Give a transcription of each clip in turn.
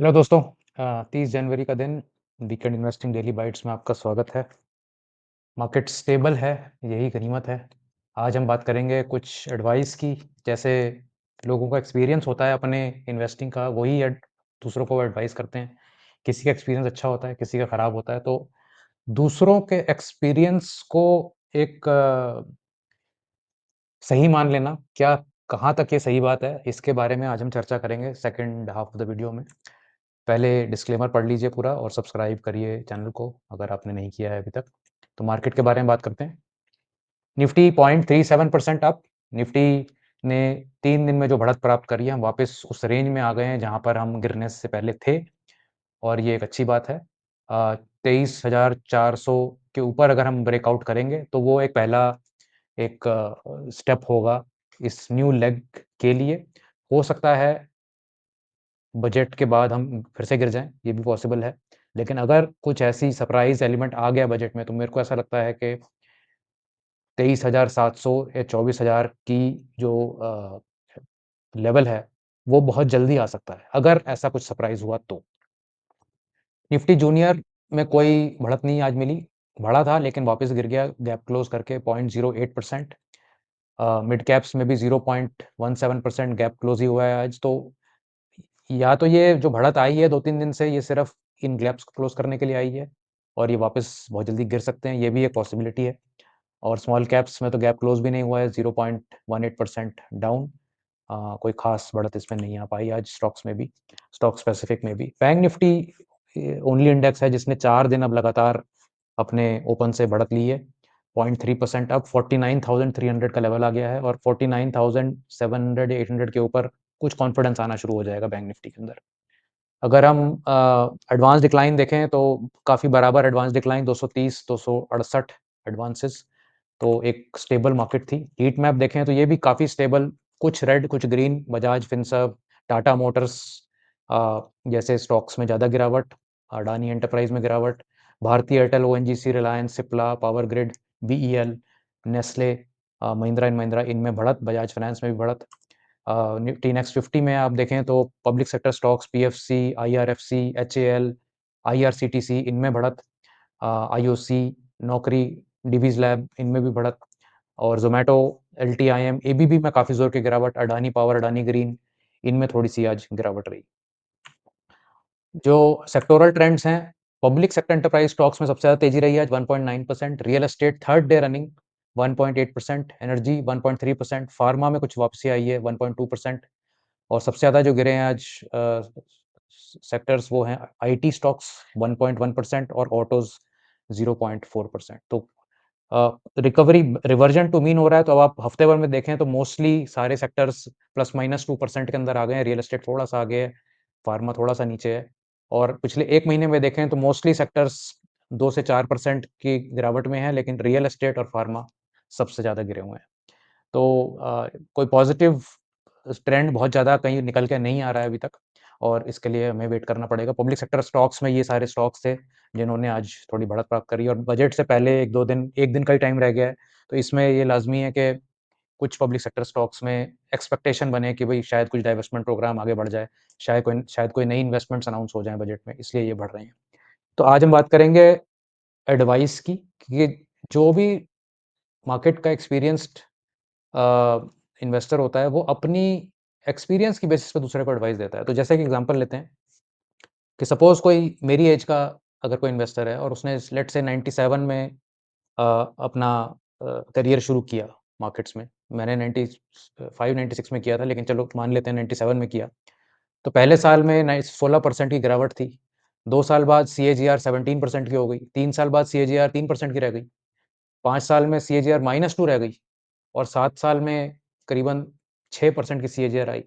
Hello दोस्तों 30 जनवरी का दिन वीकेंड इन्वेस्टिंग डेली बाइट्स में आपका स्वागत है। मार्केट स्टेबल है, यही गनीमत है। आज हम बात करेंगे कुछ एडवाइस की, जैसे लोगों का एक्सपीरियंस होता है अपने इन्वेस्टिंग का, वही दूसरों को एडवाइस करते हैं। किसी का एक्सपीरियंस अच्छा होता है, किसी का खराब होता है, तो दूसरों के एक्सपीरियंस को एक सही मान लेना, क्या कहाँ तक ये सही बात है, इसके बारे में आज हम चर्चा करेंगे second half of the video में। पहले डिस्क्लेमर पढ़ लीजिए पूरा और सब्सक्राइब करिए चैनल को अगर आपने नहीं किया है अभी तक। तो मार्केट के बारे में बात करते हैं। Nifty 0.37% up. निफ्टी ने 3 दिन में जो बढ़त प्राप्त करी है, हम वापस उस रेंज में आ गए हैं जहाँ पर हम गिरने से पहले थे और ये एक अच्छी बात है। 23,400 के ऊपर अगर हम ब्रेकआउट करेंगे, तो वो एक पहला एक स्टेप होगा इस न्यू लेग के लिए। हो सकता है बजट के बाद हम फिर से गिर जाएँ, ये भी पॉसिबल है। लेकिन अगर कुछ ऐसी सरप्राइज़ एलिमेंट आ गया बजट में, तो मेरे को ऐसा लगता है कि 23,700 या 24,000 की जो लेवल है, वो बहुत जल्दी आ सकता है, अगर ऐसा कुछ सरप्राइज़ हुआ तो। निफ्टी जूनियर में कोई बढ़त नहीं आज मिली, बढ़ा था लेकिन वापस गिर गया गैप क्लोज़ करके 0.08%। मिड कैप्स में भी 0.17% गैप क्लोज़ ही हुआ है आज, तो या तो ये जो बढ़त आई है 2-3 दिन से, ये सिर्फ़ इन गैप्स को क्लोज़ करने के लिए आई है और ये वापस बहुत जल्दी गिर सकते हैं, ये भी एक पॉसिबिलिटी है। और स्मॉल कैप्स में तो गैप क्लोज़ भी नहीं हुआ है, 0.18% डाउन। कोई ख़ास बढ़त इसमें नहीं आ पाई आज स्टॉक्स में भी, स्टॉक स्पेसिफ़िक में भी। बैंक निफ्टी ओनली इंडेक्स है जिसने 4 दिन अब लगातार अपने ओपन से बढ़त ली है। 0.3% अब 49,300 का लेवल आ गया है और 49,700 या 800 के ऊपर कुछ कॉन्फिडेंस आना शुरू हो जाएगा बैंक निफ्टी के अंदर। अगर हम एडवांस डिक्लाइन देखें तो काफ़ी बराबर एडवांस डिक्लाइन 230, 268 एडवांसेस, तो एक स्टेबल मार्केट थी। हीट मैप देखें तो ये भी काफ़ी स्टेबल, कुछ रेड, कुछ ग्रीन, बजाज फिनसर्व, टाटा मोटर्स जैसे स्टॉक्स में ज़्यादा गिरावट, अडानी एंटरप्राइज़ में गिरावट, भारती एयरटेल, ओएनजीसी, रिलायंस, सिप्ला, पावर ग्रिड, बीईएल, नेस्ले, महिंद्रा एंड महिंद्रा इनमें बढ़त, बजाज फाइनेंस में भी बढ़त। निफ्टी नेक्स्ट 50 में आप देखें तो public sector stocks, PFC, IRFC, HAL, IRCTC इनमें बढ़त, आईओसी, नौकरी, डिवीज़ लैब इनमें भी बढ़त और ज़ोमैटो, एलटीआईएम, एबीबी में काफ़ी ज़ोर की गिरावट, अडानी पावर, अडानी ग्रीन इनमें थोड़ी-सी आज गिरावट रही। जो सेक्टोरल ट्रेंड्स हैं, पब्लिक सेक्टर एंटरप्राइज़ स्टॉक्स में सबसे ज़्यादा तेज़ी रही है आज 1.9%, real estate third day running 1.8%, energy 1.3%, pharma में कुछ वापसी आई है 1.2% और सबसे ज़्यादा जो गिरे हैं आज सेक्टर्स वो हैं आईटी स्टॉक्स 1.1% और ऑटोज़ 0.4%। तो रिकवरी रिवर्जन टू मीन हो रहा है, तो अब आप हफ्ते भर में देखें तो मोस्टली सारे सेक्टर्स प्लस माइनस 2% के अंदर आ गए हैं। रियल एस्टेट थोड़ा-सा आगे है, फार्मा थोड़ा-सा नीचे है और पिछले 1 महीने में देखें तो मोस्टली सेक्टर्स 2 से 4% की गिरावट में है, लेकिन रियल एस्टेट और फार्मा सबसे ज़्यादा गिरे हुए हैं। तो कोई पॉज़िटिव ट्रेंड बहुत ज़्यादा कहीं निकल के नहीं आ रहा है अभी तक और इसके लिए हमें वेट करना पड़ेगा। पब्लिक सेक्टर स्टॉक्स में ये सारे स्टॉक्स थे, जिन्होंने आज थोड़ी बढ़त प्राप्त करी और बजट से पहले 1-2 दिन 1 दिन का ही टाइम रह गया है, तो इसमें ये लाज़मी है कि कुछ पब्लिक सेक्टर स्टॉक्स में एक्सपेक्टेशन बने कि भई शायद कुछ डाइवेस्टमेंट प्रोग्राम आगे बढ़ जाए, शायद कोई नई इन्वेस्टमेंट्स अनाउंस हो जाएँ बजट में, इसलिए ये बढ़ रहे हैं। तो आज हम बात करेंगे एडवाइस की कि जो भी मार्केट का एक्सपीरियंस्ड इन्वेस्टर होता है, वो अपनी एक्सपीरियंस की बेसिस पे दूसरे को एडवाइस देता है। तो जैसे कि एग्ज़ाम्पल लेते हैं कि सपोज़ कोई मेरी ऐज का अगर कोई इन्वेस्टर है और उसने लेट्स से 97 में अपना करियर शुरू किया मार्केट्स में। मैंने 95-96 में किया था, लेकिन चलो मान लेते हैं 97 में किया। तो पहले साल में नाइ 16% की गिरावट थी। 2 साल बाद सीएजीआर 17% की हो गई। 3 साल बाद सीएजीआर 3% की रह गई। 5 साल में सीएजीआर -2 रह गई और 7 साल में करीबन 6% की सीएजीआर आई।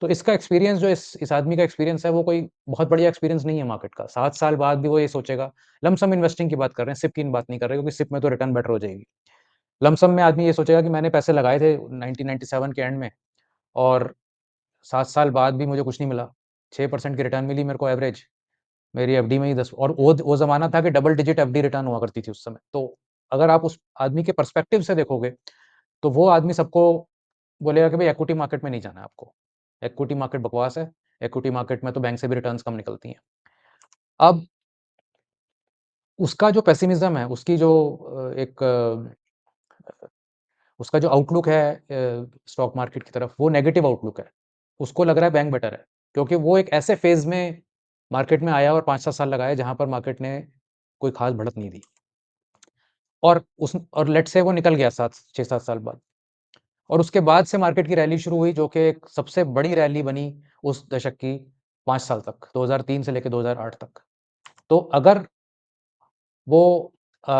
तो इसका एक्सपीरियंस जो इस आदमी का एक्सपीरियंस है, वो कोई बहुत बढ़िया एक्सपीरियंस नहीं है मार्केट का। 7 साल बाद भी वो ये सोचेगा, लमसम इन्वेस्टिंग की बात कर रहे हैं, सिप की बात नहीं कर रहे, क्योंकि सिप में तो रिटर्न बेटर हो जाएगी। लमसम में आदमी ये सोचेगा कि मैंने पैसे लगाए थे 1997 के एंड में और 7 साल बाद भी मुझे कुछ नहीं मिला। 6% की रिटर्न मिली मेरे को एवरेज। मेरी एफडी में ही 10 और वो ज़माना था कि डबल डिजिट एफडी रिटर्न हुआ करती थी उस समय। तो अगर आप उस आदमी के पर्सपेक्टिव से देखोगे, तो वो आदमी सबको बोलेगा कि भई इक्विटी मार्केट में नहीं जाना है आपको। इक्विटी मार्केट बकवास है, इक्विटी मार्केट में तो बैंक से भी रिटर्न्स कम निकलती हैं। अब उसका जो पेसिमिज़्म है, उसकी जो उसका जो आउटलुक है स्टॉक मार्केट की तरफ, वो नेगेटिव आउटलुक है। उसको लग रहा है बैंक बेटर है, क्योंकि वो एक ऐसे फ़ेज़ में मार्केट में आया और 5-7 साल लगाए जहाँ पर मार्केट ने कोई ख़ास बढ़त नहीं दी। और लेट्स से वो निकल गया 6-7 साल बाद, और उसके बाद से मार्केट की रैली शुरू हुई, जो कि एक सबसे बड़ी रैली बनी उस दशक की 5 साल तक, 2003 से लेके 2008 तक। तो अगर वो अ,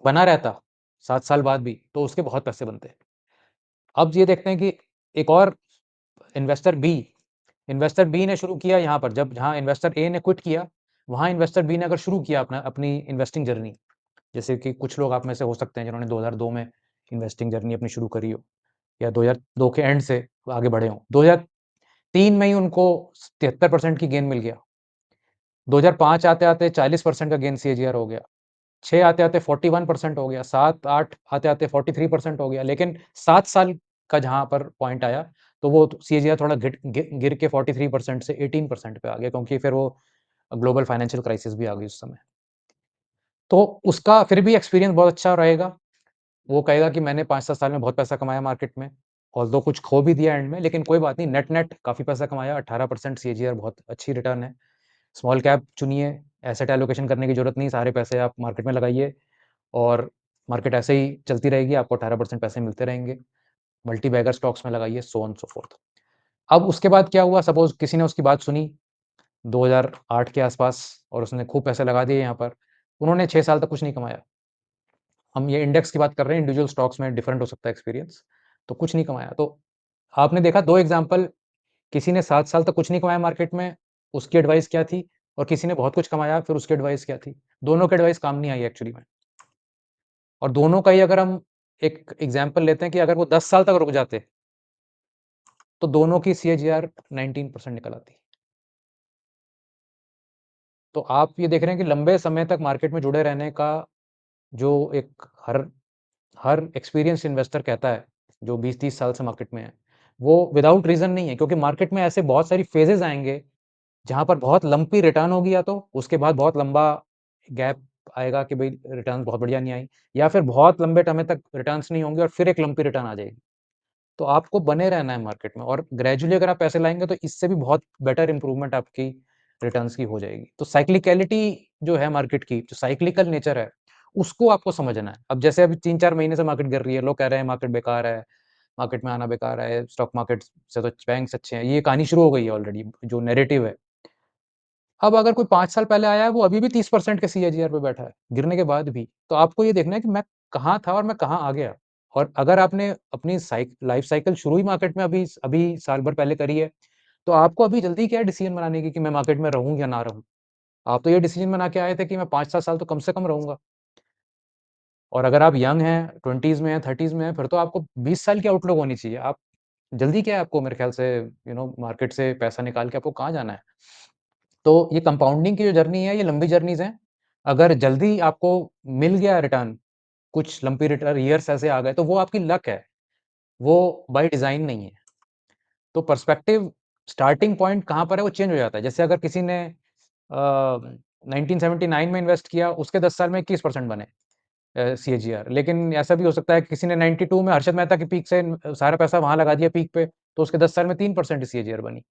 बना रहता 7 साल बाद भी, तो उसके बहुत पैसे बनते। अब ये देखते हैं कि एक और इन्वेस्टर बी इन्वेस्टर बी ने शुरू किया यहाँ पर, जब जहाँ इन्वेस्टर ए ने क्विट किया, वहाँ इन्वेस्टर बी ने अगर शुरू किया अपनी इन्वेस्टिंग जर्नी, जैसे कि कुछ लोग आप में से हो सकते हैं जिन्होंने 2002 में इन्वेस्टिंग जर्नी अपनी शुरू करी हो, या 2002 के एंड से आगे बढ़े हों। 2003 में ही उनको 73% की गेन मिल गया। 2005 आते-आते 40% का गेन सीएजीआर हो गया। 6 आते-आते 41% हो गया, 7-8 आते-आते 43% हो गया, लेकिन 7 साल का जहाँ पर पॉइंट आया, तो वो सीएजीआर थोड़ा गिर के 43% से 18% पे आ गया, क्योंकि फिर वो ग्लोबल फाइनेंशियल क्राइसिस भी आ गई उस समय। तो उसका फिर भी एक्सपीरियंस बहुत अच्छा रहेगा। वो कहेगा कि मैंने 5-7 साल में बहुत पैसा कमाया मार्केट में, ऑल्दो कुछ खो भी दिया एंड में, लेकिन कोई बात नहीं, नेट-नेट काफ़ी पैसा कमाया, 18% सीएजीआर बहुत अच्छी रिटर्न है। स्मॉल कैप चुनिए, एसेट एलोकेशन करने की ज़रूरत नहीं, सारे पैसे आप मार्केट में लगाइए और मार्केट ऐसे ही चलती रहेगी, आपको 18% पैसे मिलते रहेंगे। मल्टी बैगर स्टॉक्स में लगाइए, सो ऑन सो फोर्थ। अब उसके बाद क्या हुआ, सपोज़ किसी ने उसकी बात सुनी 2008 के आसपास और उसने खूब पैसे लगा दिए यहाँ पर। उन्होंने 6 साल तक कुछ नहीं कमाया। हम ये इंडेक्स की बात कर रहे हैं, इंडिविजुअल स्टॉक्स में डिफरेंट हो सकता है एक्सपीरियंस। तो कुछ नहीं कमाया। तो आपने देखा 2 एग्ज़ाम्पल, किसी ने 7 साल तक कुछ नहीं कमाया मार्केट में, उसकी एडवाइस क्या थी? और किसी ने बहुत कुछ कमाया, फिर उसकी एडवाइस क्या थी? दोनों की एडवाइस काम नहीं आई एक्चुअली में। और दोनों का ही अगर हम एक एग्ज़ाम्पल लेते हैं कि अगर वो 10 साल तक रुक जाते, तो दोनों की सीएजीआर 19% निकल आती। तो आप ये देख रहे हैं कि लंबे समय तक मार्केट में जुड़े रहने का जो एक हर हर एक्सपीरियंस्ड इन्वेस्टर कहता है, जो 20-30 साल से मार्केट में है, वो विदाउट रीज़न नहीं है, क्योंकि मार्केट में ऐसे बहुत सारी फेजेज़ आएँगे, जहाँ पर बहुत लंपी रिटर्न होगी, या तो उसके बाद बहुत लंबा गैप आएगा कि भई रिटर्न बहुत बढ़िया नहीं आई, या फिर बहुत लंबे समय तक रिटर्न्स नहीं होंगे और फिर एक लंपी रिटर्न आ जाएगी। तो आपको बने रहना है मार्केट में, और ग्रेजुअली अगर आप पैसे लाएँगे, तो इससे भी बहुत बेटर इम्प्रूवमेंट आपकी रिटर्न्स की हो जाएगी। तो साइक्लिकैलिटी जो है मार्केट की, जो साइक्लिकल नेचर है, उसको आपको समझना है। अब जैसे अभी 3-4 महीने से मार्केट गिर रही है, लोग कह रहे हैं मार्केट बेकार है, मार्केट में आना बेकार है, स्टॉक मार्केट से तो बैंक्स अच्छे हैं। ये कहानी शुरू हो गई है ऑलरेडी, जो नैरेटिव है। अब अगर कोई 5 साल पहले आया है, वो अभी भी 30% के सीएजीआर पे बैठा है, गिरने के बाद भी। तो आपको ये देखना है कि मैं कहाँ था और मैं कहाँ आ गया। और अगर आपने अपनी लाइफ साइकिल शुरू ही मार्केट में अभी अभी साल भर पहले करी है, तो आपको अभी जल्दी क्या है डिसीजन बनाने की कि मैं मार्केट में रहूँ या ना रहूँ? आप तो ये डिसीजन बना के आए थे कि मैं 5-7 साल तो कम से कम रहूँगा। और अगर आप यंग हैं, 20s में हैं, 30s में हैं, फिर तो आपको 20 साल की आउटलुक होनी चाहिए। आप जल्दी क्या है आपको, मेरे ख्याल से मार्केट से पैसा निकाल के आपको कहाँ जाना है? तो ये कंपाउंडिंग की जो जर्नी है, ये लंबी जर्नीज़ हैं। अगर जल्दी आपको मिल गया रिटर्न, कुछ लंपी रिटर्न ईयर्स ऐसे आ गए, तो वो आपकी लक है, वो बाय डिज़ाइन नहीं है। तो पर्सपेक्टिव स्टार्टिंग पॉइंट कहाँ पर है, वो चेंज हो जाता है। जैसे अगर किसी ने 1979 में इन्वेस्ट किया, उसके 10 साल में 21% बने सीएजीआर। लेकिन ऐसा भी हो सकता है कि किसी ने 92 में हर्षद मेहता की पीक से सारा पैसा वहाँ लगा दिया पीक पे, तो उसके 10 साल में 3% सीएजीआर बनी।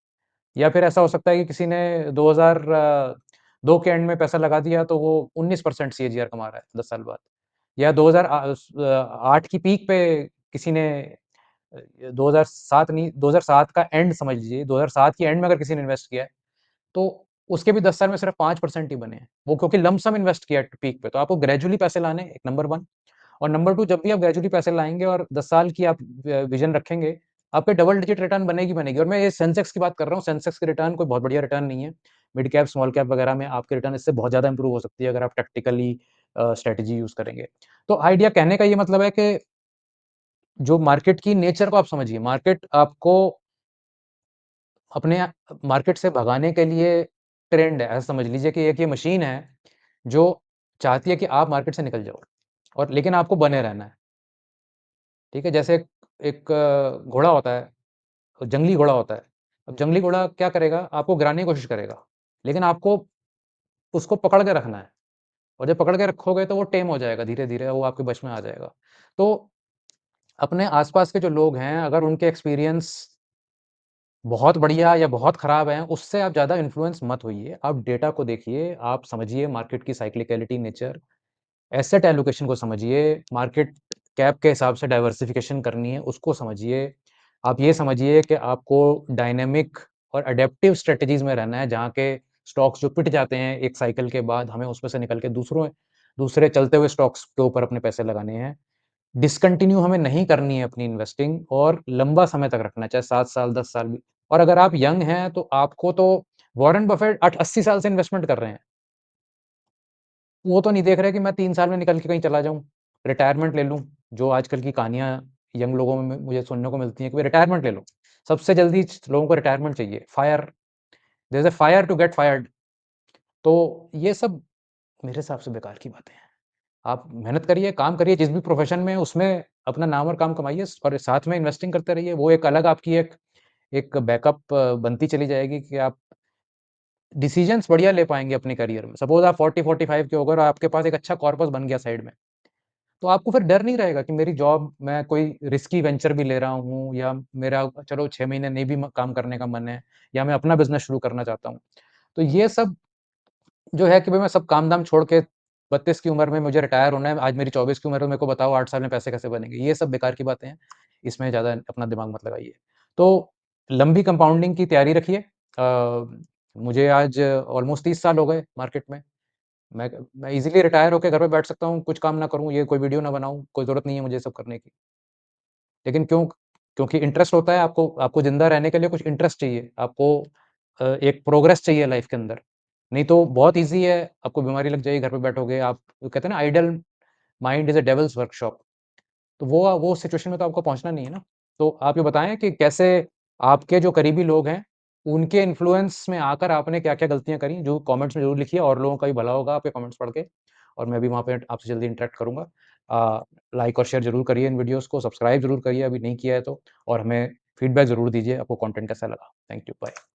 या फिर ऐसा हो सकता है कि किसी ने 2002 के एंड में पैसा लगा दिया, तो वो 19% सीएजीआर कमा रहा है 10 साल बाद। या 8 की पीक पे किसी ने 2007 नहीं, 2007 का एंड समझ लीजिए, 2007 की एंड में अगर किसी ने इन्वेस्ट किया है, तो उसके भी 10 साल में सिर्फ 5% ही बने हैं। वो क्योंकि लंप सम इन्वेस्ट किया है पीक पे, तो आपको ग्रेजुअली पैसे लाने हैं, एक नंबर 1। और नंबर 2, जब भी आप ग्रेजुअली पैसे लाएँगे और 10 साल की आप विज़न रखेंगे, आपके डबल डिजिट रिटर्न बनेगी बनेगी। और मैं ये सेंसेक्स की बात कर रहा हूँ, सेंसेक्स की रिटर्न कोई बहुत बढ़िया रिटर्न नहीं है। मिड कैप, स्मॉल कैप वगैरह में आपकी रिटर्न इससे बहुत ज़्यादा इंप्रूव हो सकती है, अगर आप टैक्टिकली स्ट्रैटेजी यूज़ करेंगे। तो आइडिया कहने का ये मतलब है कि जो मार्केट की नेचर को आप समझिए, मार्केट आपको अपने मार्केट से भगाने के लिए ट्रेंड है। ऐसा समझ लीजिए कि एक ये मशीन है, जो चाहती है कि आप मार्केट से निकल जाओ, और लेकिन आपको बने रहना है। ठीक है? जैसे एक एक घोड़ा होता है, जंगली घोड़ा होता है। अब जंगली घोड़ा क्या करेगा? आपको गिराने की कोशिश करेगा, लेकिन आपको उसको पकड़ के रखना है और जब पकड़ के रखोगे तो वो टेम हो जाएगा धीरे-धीरे, वो आपके बश में आ जाएगा। तो अपने आस-पास के जो लोग हैं, अगर उनके एक्सपीरियंस बहुत बढ़िया या बहुत खराब हैं, उससे आप ज़्यादा इन्फ्लुएंस मत होइए। आप डेटा को देखिए, आप समझिए मार्केट की साइक्लिकैलिटी नेचर, एसेट एलोकेशन को समझिए, मार्केट कैप के हिसाब से डाइवर्सिफ़िकेशन करनी है, उसको समझिए। आप ये समझिए कि आपको डायनामिक और एडैप्टिव स्ट्रैटेजीज़ में रहना है, जहाँ के स्टॉक्स जो पिट जाते हैं एक साइकिल के बाद, हमें उसमें से निकल के दूसरे चलते हुए स्टॉक्स के ऊपर अपने पैसे लगाने हैं। डिसकंटिन्यू हमें नहीं करनी है अपनी इन्वेस्टिंग और लंबा समय तक रखना है, चाहे 7 साल, 10 साल भी। और अगर आप यंग हैं, तो आपको तो वॉरेन बफेट 80 साल से इन्वेस्टमेंट कर रहे हैं। वो तो नहीं देख रहे कि मैं 3 साल में निकल के कहीं चला जाऊँ, रिटायरमेंट ले लूँ। जो आजकल की कहानियाँ यंग लोगों में मुझे सुनने को मिलती हैं कि भई रिटायरमेंट ले लो। सबसे जल्दी लोगों को रिटायरमेंट चाहिए, fire there is a fire to get fired. तो ये सब मेरे हिसाब से बेकार की बातें हैं। आप मेहनत करिए, काम करिए, जिस भी प्रोफ़ेशन में उसमें अपना नाम और काम कमाइए और साथ में इन्वेस्टिंग करते रहिए। वो एक अलग आपकी एक एक बैकअप बनती चली जाएगी कि आप डिसीज़न्स बढ़िया ले पाएँगे अपने करियर में। सपोज़ आप 40-45 के हो गए और आपके पास एक अच्छा कॉर्पस बन गया साइड में, तो आपको फिर डर नहीं रहेगा कि मेरी जॉब मैं कोई रिस्की वेंचर भी ले रहा हूँ या मेरा चलो 6 महीने नहीं भी म काम करने का मन है या मैं अपना बिज़नेस शुरू करना चाहता हूँ। तो ये सब जो है कि भई मैं सब काम-धाम छोड़ के 32 की उम्र में मुझे रिटायर होना है, आज मेरी 24 की उम्र है, मेरे को बताओ 8 साल में पैसे कैसे बनेंगे? ये सब बेकार की बातें हैं, इसमें ज़्यादा अपना दिमाग मत लगाइए। तो लंबी कंपाउंडिंग की तैयारी रखिए। मुझे आज ऑलमोस्ट 30 साल हो गए मार्केट में। मैं ईज़िली रिटायर होके घर पे बैठ सकता हूँ, कुछ काम ना करूँ, ये कोई वीडियो ना बनाऊँ, कोई ज़रूरत नहीं है मुझे ये सब करने की। लेकिन क्यों? क्योंकि इंटरेस्ट होता है आपको आपको ज़िंदा रहने के लिए कुछ इंटरेस्ट चाहिए। आपको एक प्रोग्रेस चाहिए लाइफ़ के अंदर। नहीं तो बहुत ईज़ी है, आपको बीमारी लग जाएगी, घर पे बैठोगे आप वो कहते हैं ना idle mind is a devil's workshop. तो वो सिचुएशन में तो आपको पहुँचना नहीं है ना। तो आप ये बताएँ कि कैसे आपके जो करीबी लोग हैं, उनके इन्फ्लुएंस में आकर आपने क्या-क्या गलतियाँ करी? जो कमेंट्स में ज़रूर लिखिए और लोगों का भी भला होगा आपके कमेंट्स पढ़ के और मैं भी वहाँ पे आपसे जल्दी इंटरैक्ट करूँगा। लाइक और शेयर ज़रूर करिए इन वीडियोज़ को, सब्सक्राइब ज़रूर करिए अभी नहीं किया है तो और हमें फीडबैक ज़रूर दीजिए आपको कंटेंट कैसा लगा। Thank you, bye.